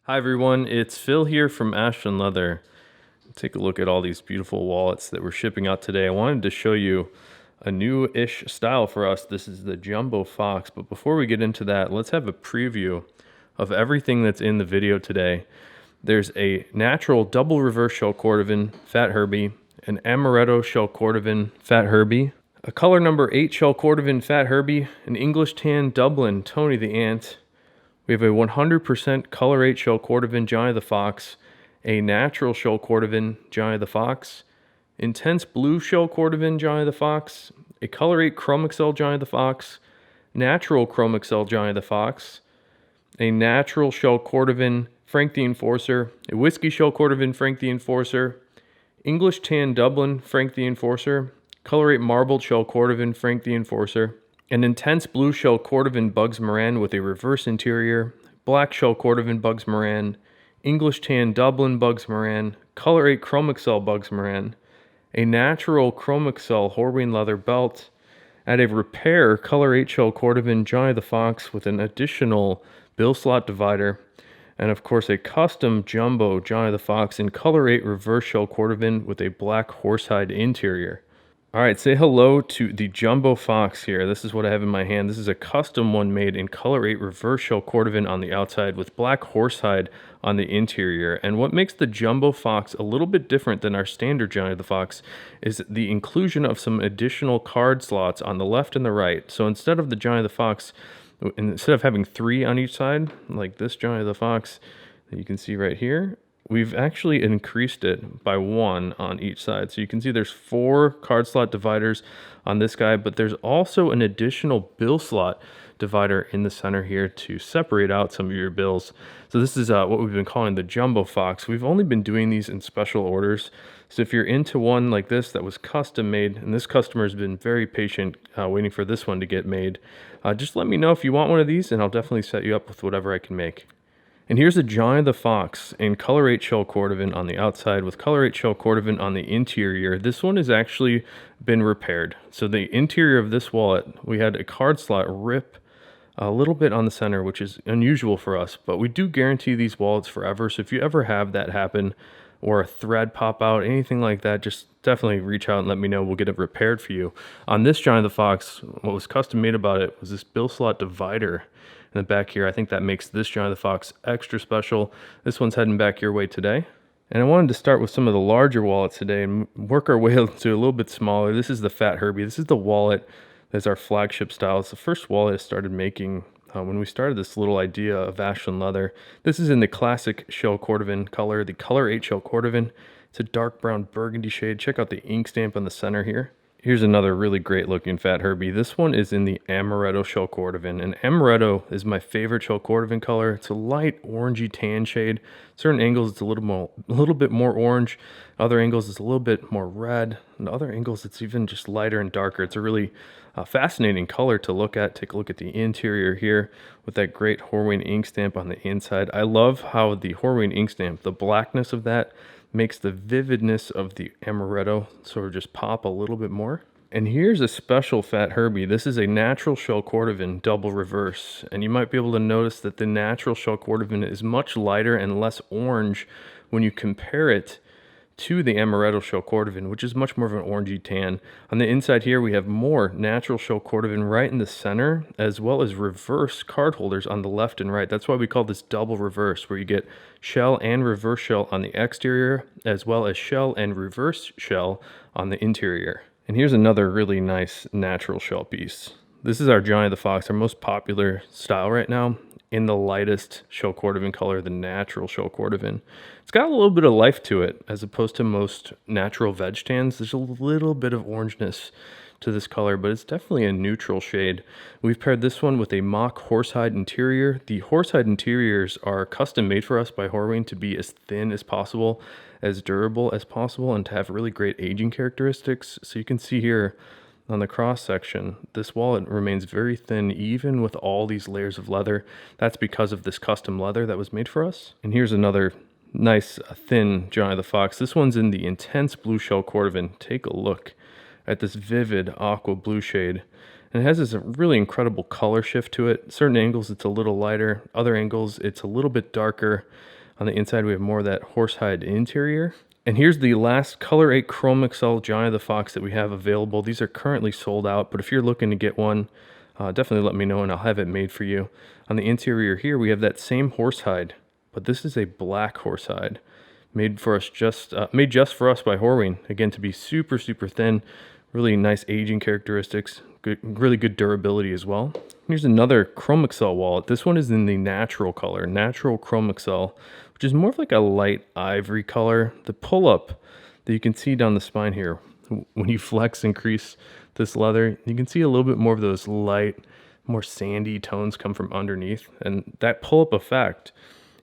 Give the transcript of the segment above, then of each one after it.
Hi everyone, it's Phil here from Ashland Leather. Take a look at all these beautiful wallets that we're shipping out today. I wanted to show you a new-ish style for us. This is the Jumbo Fox, but before we get into that, let's have a preview of everything that's in the video today. There's a natural double reverse shell Cordovan Fat Herbie, an amaretto shell Cordovan Fat Herbie, a color number 8 shell Cordovan Fat Herbie, an English Tan Dublin Tony the Ant. We have a 100% color 8 shell Cordovan Johnny the Fox, a natural shell Cordovan Johnny the Fox, intense blue shell Cordovan Johnny the Fox, a color 8 Chrome Excel Johnny the Fox, natural Chrome Excel Johnny the Fox, a natural shell Cordovan Frank the Enforcer, a whiskey shell Cordovan Frank the Enforcer, English Tan Dublin Frank the Enforcer, color 8 marbled shell Cordovan Frank the Enforcer, an intense blue shell Cordovan Bugs Moran with a reverse interior, black shell Cordovan Bugs Moran, English Tan Dublin Bugs Moran, color 8 Chrome Excel Bugs Moran, a natural Chrome Excel Horween leather belt, at a repair color 8 shell Cordovan Johnny the Fox with an additional bill slot divider, and of course a custom jumbo Johnny the Fox in color 8 reverse shell Cordovan with a black horsehide interior. All right, say hello to the Jumbo Fox here. This is what I have in my hand. This is a custom one made in color 8 reverse shell Cordovan on the outside with black horsehide on the interior. And what makes the Jumbo Fox a little bit different than our standard Johnny the Fox is the inclusion of some additional card slots on the left and the right. So instead of the Johnny the Fox, instead of having 3 on each side, like this Johnny the Fox that you can see right here, we've actually increased it by 1 on each side. So you can see there's 4 card slot dividers on this guy, but there's also an additional bill slot divider in the center here to separate out some of your bills. So this is what we've been calling the Jumbo Fox. We've only been doing these in special orders. So if you're into one like this that was custom made, and this customer has been very patient waiting for this one to get made, just let me know if you want one of these and I'll definitely set you up with whatever I can make. And here's a Johnny the Fox in color 8 shell Cordovan on the outside with color 8 shell Cordovan on the interior. This one has actually been repaired. So the interior of this wallet, we had a card slot rip a little bit on the center, which is unusual for us, but we do guarantee these wallets forever. So if you ever have that happen or a thread pop out, anything like that, just definitely reach out and let me know. We'll get it repaired for you. On this Johnny the Fox, what was custom made about it was this bill slot divider in the back here. I think that makes this Johnny the Fox extra special. This one's heading back your way today. And I wanted to start with some of the larger wallets today and work our way to a little bit smaller. This is the Fat Herbie. This is the wallet that's our flagship style. It's the first wallet I started making when we started this little idea of Ashland leather. This is in the classic shell Cordovan color, the color 8 shell Cordovan. It's a dark brown burgundy shade. Check out the ink stamp on the center here. Here's another really great looking Fat Herbie. This one is in the amaretto shell Cordovan, and amaretto is my favorite shell Cordovan color. It's a light orangey tan shade. Certain angles it's a little bit more orange. Other angles it's a little bit more red. And other angles it's even just lighter and darker. It's a really fascinating color to look at. Take a look at the interior here with that great Horween ink stamp on the inside. I love how the Horween ink stamp, the blackness of that, makes the vividness of the amaretto sort of just pop a little bit more. And here's a special Fat Herbie. This is a natural shell Cordovan double reverse. And you might be able to notice that the natural shell Cordovan is much lighter and less orange when you compare it to the amaretto shell Cordovan, which is much more of an orangey tan. On the inside here, we have more natural shell Cordovan right in the center, as well as reverse card holders on the left and right. That's why we call this double reverse, where you get shell and reverse shell on the exterior, as well as shell and reverse shell on the interior. And here's another really nice natural shell piece. This is our Johnny the Fox, our most popular style right now, in the lightest shell Cordovan color, the natural shell Cordovan. It's got a little bit of life to it as opposed to most natural veg tans. There's a little bit of orangeness to this color, but it's definitely a neutral shade. We've paired this one with a mock horsehide interior. The horsehide interiors are custom made for us by Horween to be as thin as possible, as durable as possible, and to have really great aging characteristics. So you can see here on the cross section, this wallet remains very thin even with all these layers of leather. That's because of this custom leather that was made for us. And here's another nice thin Johnny the Fox. This one's in the intense blue shell Cordovan. Take a look at this vivid aqua blue shade. And it has this really incredible color shift to it. Certain angles it's a little lighter, other angles it's a little bit darker. On the inside, we have more of that horsehide interior. And here's the last Color 8 Chrome Excel Giant of the Fox that we have available. These are currently sold out, but if you're looking to get one, definitely let me know and I'll have it made for you. On the interior here, we have that same horsehide, but this is a black horsehide made for us made just for us by Horween. Again, to be super, super thin, really nice aging characteristics, really good durability as well. Here's another Chrome Excel wallet. This one is in the natural color, natural Chrome Excel, which is more of like a light ivory color. The pull-up that you can see down the spine here, when you flex and crease this leather, you can see a little bit more of those light, more sandy tones come from underneath. And that pull-up effect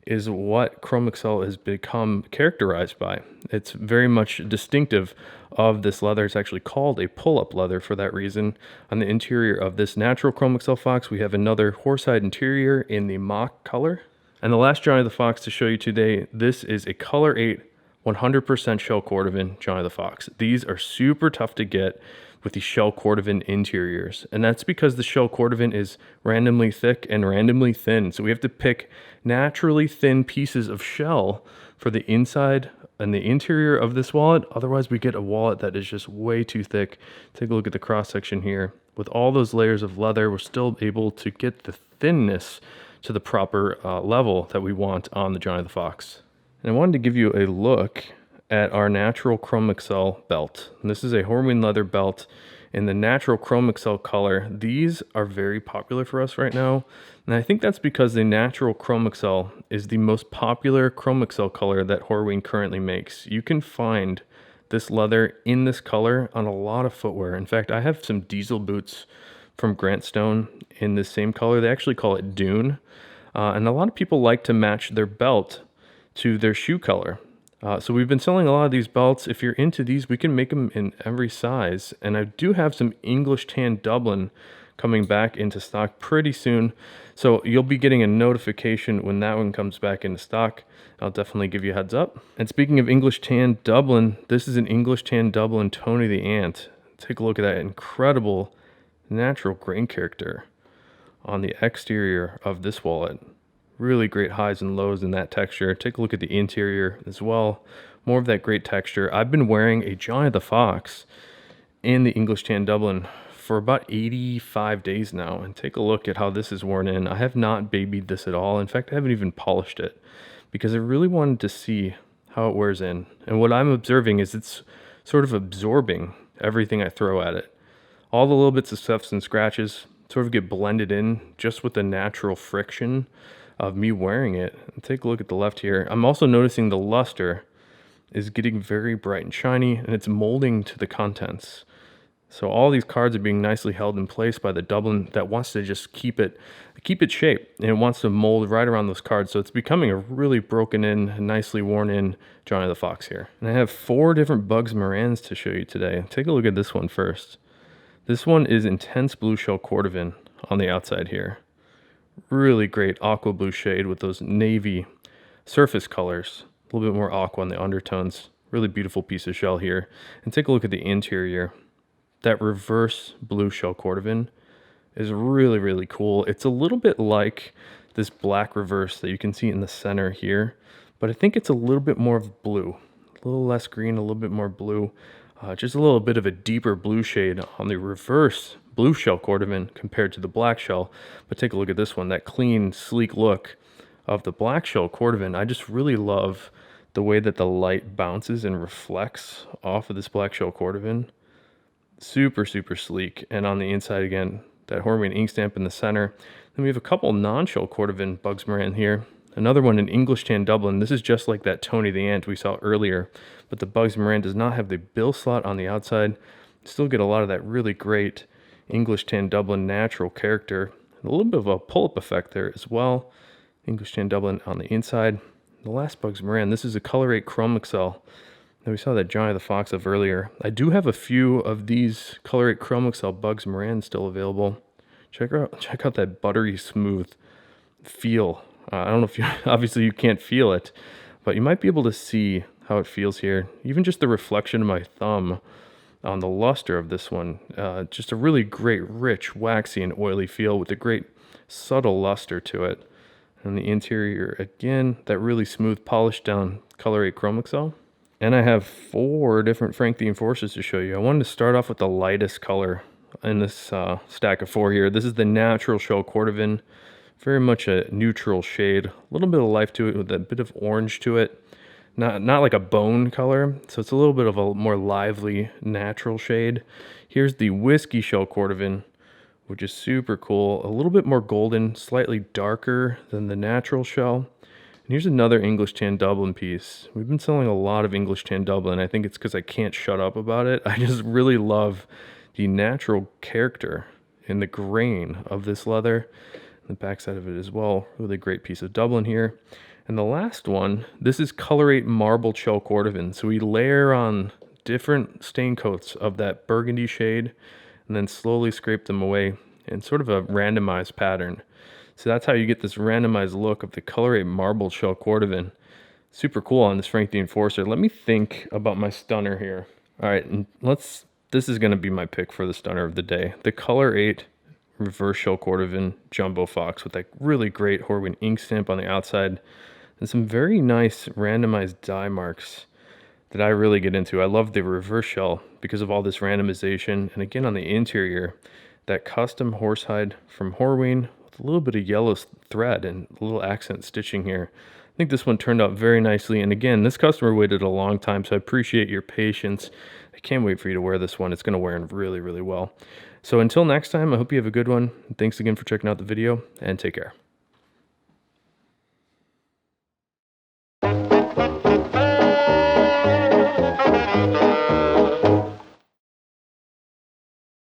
is what Chrome Excel has become characterized by. It's very much distinctive of this leather. It's actually called a pull-up leather for that reason. On the interior of this natural Chrome Excel Fox, we have another horsehide interior in the mock color. And the last Giant of the Fox to show you today, this is a Color 8 100% shell Cordovan Giant of the Fox. These are super tough to get with the shell Cordovan interiors. And that's because the shell Cordovan is randomly thick and randomly thin. So we have to pick naturally thin pieces of shell for the inside and the interior of this wallet. Otherwise we get a wallet that is just way too thick. Take a look at the cross section here. With all those layers of leather, we're still able to get the thinness to the proper level that we want on the Giant of the Fox. And I wanted to give you a look at our natural Chrome Excel belt. And this is a Horween leather belt in the natural Chrome Excel color. These are very popular for us right now. And I think that's because the natural Chrome Excel is the most popular Chrome Excel color that Horween currently makes. You can find this leather in this color on a lot of footwear. In fact, I have some diesel boots from Grant Stone in the same color. They actually call it Dune. And a lot of people like to match their belt to their shoe color. So we've been selling a lot of these belts. If you're into these, we can make them in every size. And I do have some English Tan Dublin coming back into stock pretty soon. So you'll be getting a notification when that one comes back into stock. I'll definitely give you a heads up. And speaking of English Tan Dublin, this is an English Tan Dublin Tony the Ant. Take a look at that incredible natural grain character on the exterior of this wallet. Really great highs and lows in that texture. Take a look at the interior as well. More of that great texture. I've been wearing a Giant of the Fox in the English Tan Dublin for about 85 days now. And take a look at how this is worn in. I have not babied this at all. In fact, I haven't even polished it because I really wanted to see how it wears in. And what I'm observing is it's sort of absorbing everything I throw at it. All the little bits of scuffs and scratches sort of get blended in just with the natural friction of me wearing it. And take a look at the left here. I'm also noticing the luster is getting very bright and shiny, and it's molding to the contents. So all these cards are being nicely held in place by the Dublin that wants to just keep it shape, and it wants to mold right around those cards. So it's becoming a really broken in, nicely worn in Giant of the Fox here. And I have 4 different Bugs Morans to show you today. Take a look at this one first. This one is intense blue shell Cordovan on the outside here. Really great aqua blue shade with those navy surface colors. A little bit more aqua on the undertones. Really beautiful piece of shell here. And take a look at the interior. That reverse blue shell Cordovan is really, really cool. It's a little bit like this black reverse that you can see in the center here, but I think it's a little bit more of blue. A little less green, a little bit more blue. Just a little bit of a deeper blue shade on the reverse blue shell Cordovan compared to the black shell. But take a look at this one, that clean, sleek look of the black shell Cordovan. I just really love the way that the light bounces and reflects off of this black shell Cordovan. Super, super sleek. And on the inside again, that Horween ink stamp in the center. Then we have a couple non-shell Cordovan Bugs Moran here. Another one in English Tan Dublin. This is just like that Tony the Ant we saw earlier, but the Bugs Moran does not have the bill slot on the outside. Still get a lot of that really great English Tan Dublin natural character. A little bit of a pull-up effect there as well. English Tan Dublin on the inside. The last Bugs Moran, this is a Color 8 Chrome Excel. Now we saw that Giant of the Fox of earlier. I do have a few of these Color 8 Chrome Excel Bugs Moran still available. Check out that buttery smooth feel. I don't know if you, obviously you can't feel it, but you might be able to see how it feels here. Even just the reflection of my thumb on the luster of this one. Just a really great, rich, waxy, and oily feel with a great subtle luster to it. And the interior, again, that really smooth, polished down Color 8 Chrome Excel. And I have 4 different Frank the Enforcers to show you. I wanted to start off with the lightest color in this stack of 4 here. This is the Natural Shell Cordovan. Very much a neutral shade. A little bit of life to it with a bit of orange to it. Not like a bone color, so it's a little bit of a more lively, natural shade. Here's the Whiskey Shell Cordovan, which is super cool. A little bit more golden, slightly darker than the Natural Shell. And here's another English Tan Dublin piece. We've been selling a lot of English Tan Dublin. I think it's because I can't shut up about it. I just really love the natural character and the grain of this leather. The backside of it as well. Really great piece of Dublin here. And the last one, this is Color 8 Marble Shell Cordovan. So we layer on different stain coats of that burgundy shade and then slowly scrape them away in sort of a randomized pattern. So that's how you get this randomized look of the Color 8 Marble Shell Cordovan. Super cool on this Frank the Enforcer. Let me think about my stunner here. All right, and this is gonna be my pick for the stunner of the day. The Color 8 Reverse Shell Cordovan Jumbo Fox with that really great Horween ink stamp on the outside and some very nice randomized die marks that I really get into. I love the reverse shell because of all this randomization, and again on the interior, that custom horsehide from Horween with a little bit of yellow thread and a little accent stitching here. I think this one turned out very nicely, and again, this customer waited a long time, so I appreciate your patience. I can't wait for you to wear this one. It's going to wear in really, really well. So until next time, I hope you have a good one. Thanks again for checking out the video, and take care.